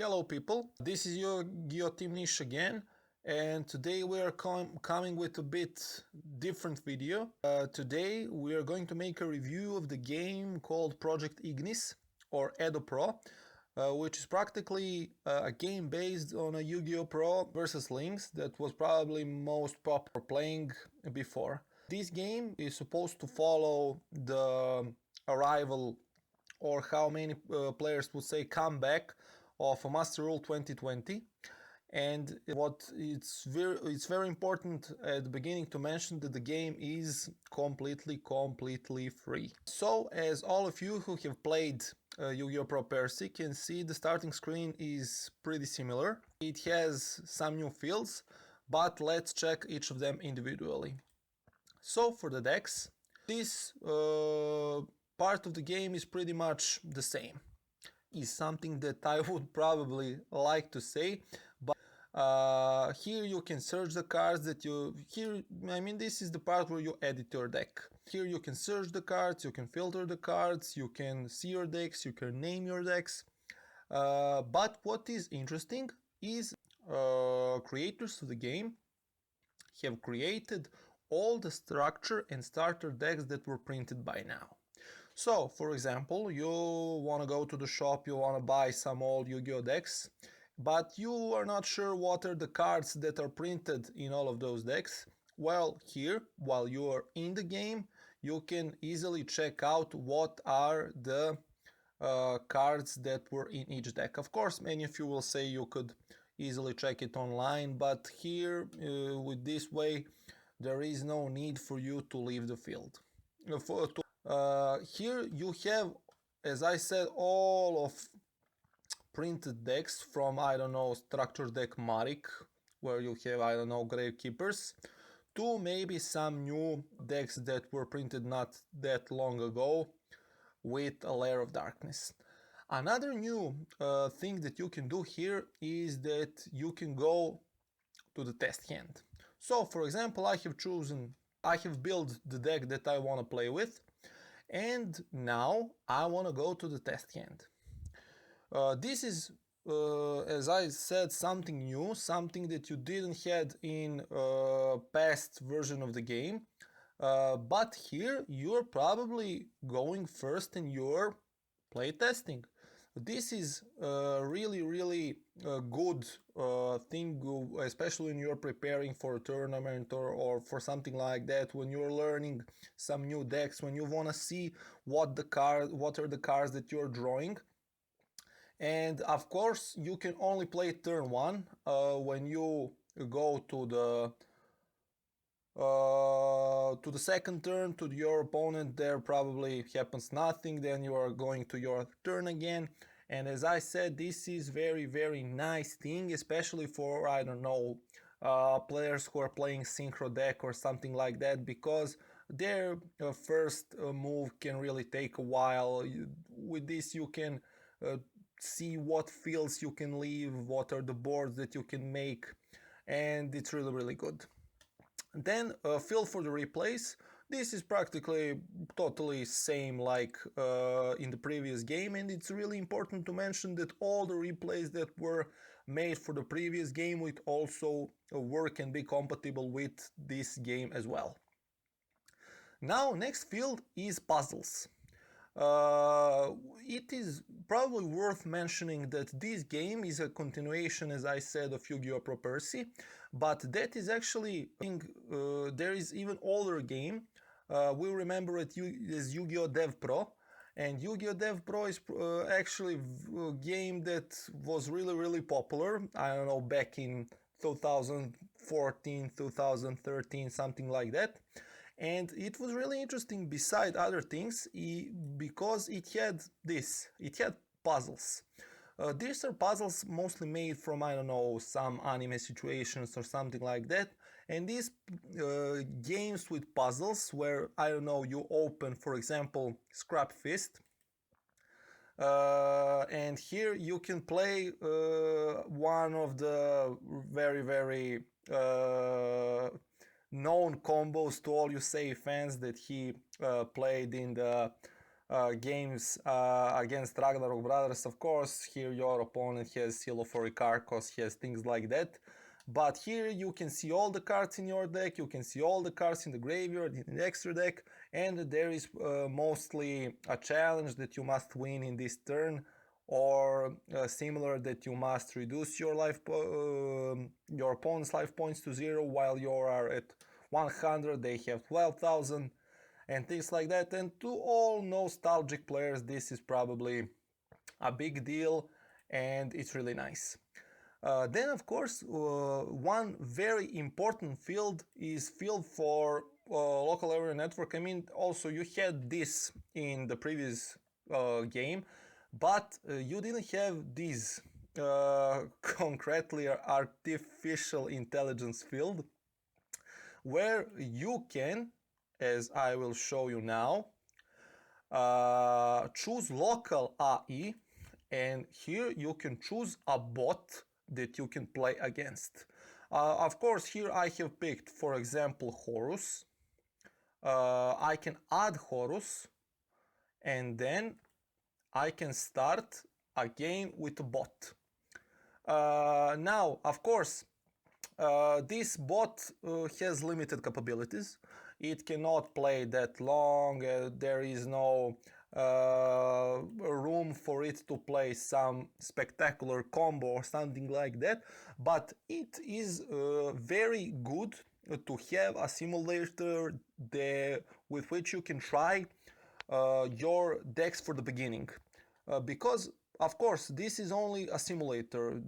Hello people, this is your Team Niche again, and today we are coming with a bit different video. Today we are going to make a review of the game called Project Ignis or EDOPro, which is practically a game based on a Yu-Gi-Oh! Pro versus Links that was probably most popular playing before. This game is supposed to follow the arrival, or how many players would say comeback, of a Master Rule 2020. And it's very important at the beginning to mention that the game is completely free. So as all of you who have played Yu-Gi-Oh! Pro Percy can see, the starting screen is pretty similar. It has some new fields, but let's check each of them individually. So for the decks, this part of the game is pretty much the same. Is something that I would probably like to say, but here you can search the cards that you this is the part where you edit your deck. Here you can search the cards, you can filter the cards, you can see your decks, you can name your decks. But what is interesting is creators of the game have created all the structure and starter decks that were printed by now. So, for example, you want to go to the shop, you want to buy some old Yu-Gi-Oh! Decks, but you are not sure what are the cards that are printed in all of those decks. Well, here, while you are in the game, you can easily check out what are the cards that were in each deck. Of course, many of you will say you could easily check it online, but here, with this way, there is no need for you to leave the field. Here you have, as I said, all of printed decks from, I don't know, structure deck Marik, where you have, I don't know, Gravekeepers, to maybe some new decks that were printed not that long ago with a Lair of Darkness. Another new thing that you can do here is that you can go to the test hand. So, for example, I have built the deck that I want to play with, and now I want to go to the test hand. This is, as I said, something new, something that you didn't had in past version of the game. But here you're probably going first in your playtesting. This is really good thing, especially when you're preparing for a tournament or for something like that, when you're learning some new decks, when you want to see what are the cards that you're drawing. And of course you can only play turn 1 when you go to the second turn to your opponent. There probably happens nothing, then you are going to your turn again. And as I said, this is very nice thing, especially for, I don't know, players who are playing synchro deck or something like that, because their first move can really take a while. With this you can see what fields you can leave, what are the boards that you can make, and it's really good. Then field for the replays. This is practically totally same like in the previous game, and it's really important to mention that all the replays that were made for the previous game would also work and be compatible with this game as well. Now, next field is puzzles. It is probably worth mentioning that this game is a continuation, as I said, of Yu-Gi-Oh! Pro Percy, but that is actually, there is even older game. We remember it as Yu-Gi-Oh! DevPro, and Yu-Gi-Oh! DevPro is actually a game that was really popular, I don't know, back in 2014, 2013, something like that. And it was really interesting beside other things because it had puzzles. These are puzzles mostly made from, I don't know, some anime situations or something like that. And these games with puzzles where, I don't know, you open, for example, Scrap Fist. And here you can play one of the very known combos to all you say fans that he played in the games against Ragnarok Brothers. Of course, here your opponent has Seal of Orikarkos, has things like that. But here you can see all the cards in your deck, you can see all the cards in the graveyard, in the extra deck, and there is mostly a challenge that you must win in this turn, or similar, that you must reduce your your opponent's life points to 0 while you are at 100, they have 12,000, and things like that. And to all nostalgic players, this is probably a big deal, and it's really nice. Then, of course, one very important field is field for local area network. I mean, also you had this in the previous game, but you didn't have this concretely artificial intelligence field, where you can, as I will show you now, choose local AI, and here you can choose a bot that you can play against. Of course, here I have picked, for example, Horus. I can add Horus, and then I can start a game with a bot. Now, of course, this bot has limited capabilities. It cannot play that long. There is no room for it to play some spectacular combo or something like that, but it is very good to have a simulator with which you can try your decks for the beginning, because of course this is only a simulator.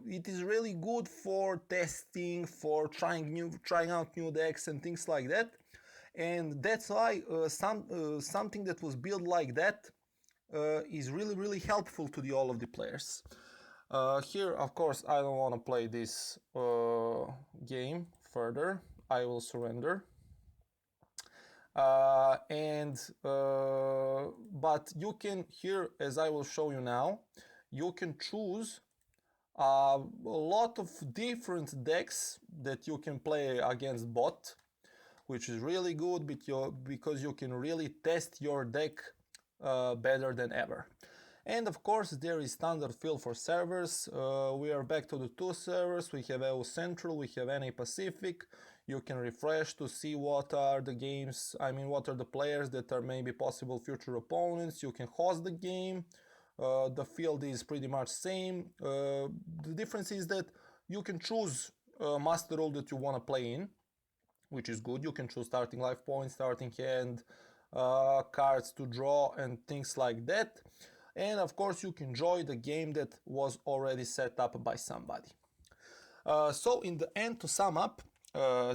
It is really good for testing, for trying out new decks and things like that. And that's why something that was built like that is really helpful to all of the players. Here, of course, I don't want to play this game further. I will surrender. But you can, here, as I will show you now, you can choose a lot of different decks that you can play against bot, which is really good because you can really test your deck better than ever. And of course, there is standard field for servers. We are back to the 2 servers. We have EU Central, we have NA Pacific. You can refresh to see what are the games, what are the players that are maybe possible future opponents. You can host the game. The field is pretty much same. The difference is that you can choose master role that you want to play in, which is good. You can choose starting life points, starting hand, cards to draw, and things like that. And of course, you can enjoy the game that was already set up by somebody. So in the end, to sum up,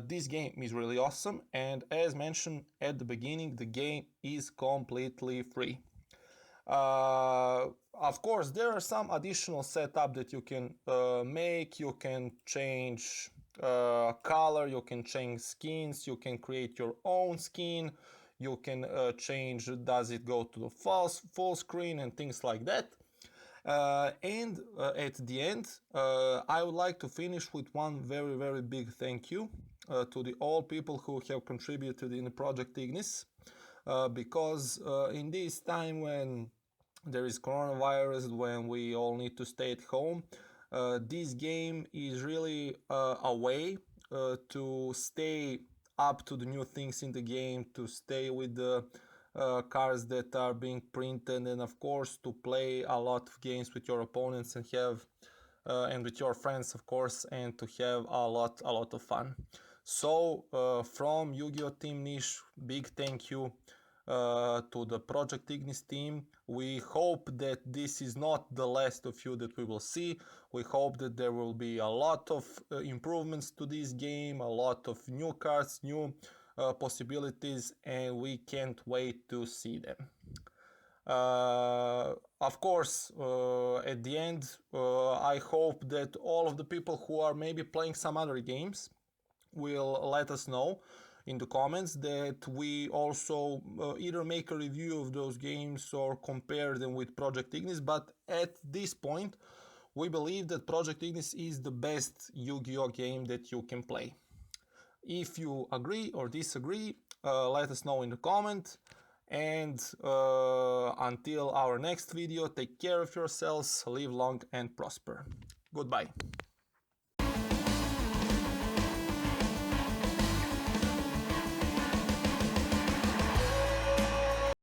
this game is really awesome, and as mentioned at the beginning, the game is completely free. Of course, there are some additional setup that you can make. You can change color, you can change skins, you can create your own skin, you can change, does it go to the full screen and things like that. And at the end, I would like to finish with one very big thank you to all people who have contributed in the project Ignis, because in this time when there is coronavirus, when we all need to stay at home, this game is really a way to stay up to the new things in the game, to stay with the cards that are being printed, and of course to play a lot of games with your opponents and have and with your friends, of course, and to have a lot of fun. So from Yu-Gi-Oh! Team Niche, big thank you to the Project Ignis team. We hope that this is not the last of you that we will see. We hope that there will be a lot of improvements to this game, a lot of new cards, new possibilities, and we can't wait to see them. Of course, at the end, I hope that all of the people who are maybe playing some other games will let us know in the comments, that we also either make a review of those games or compare them with Project Ignis. But at this point, we believe that Project Ignis is the best Yu-Gi-Oh! Game that you can play. If you agree or disagree, let us know in the comment. And until our next video, take care of yourselves, live long and prosper. Goodbye.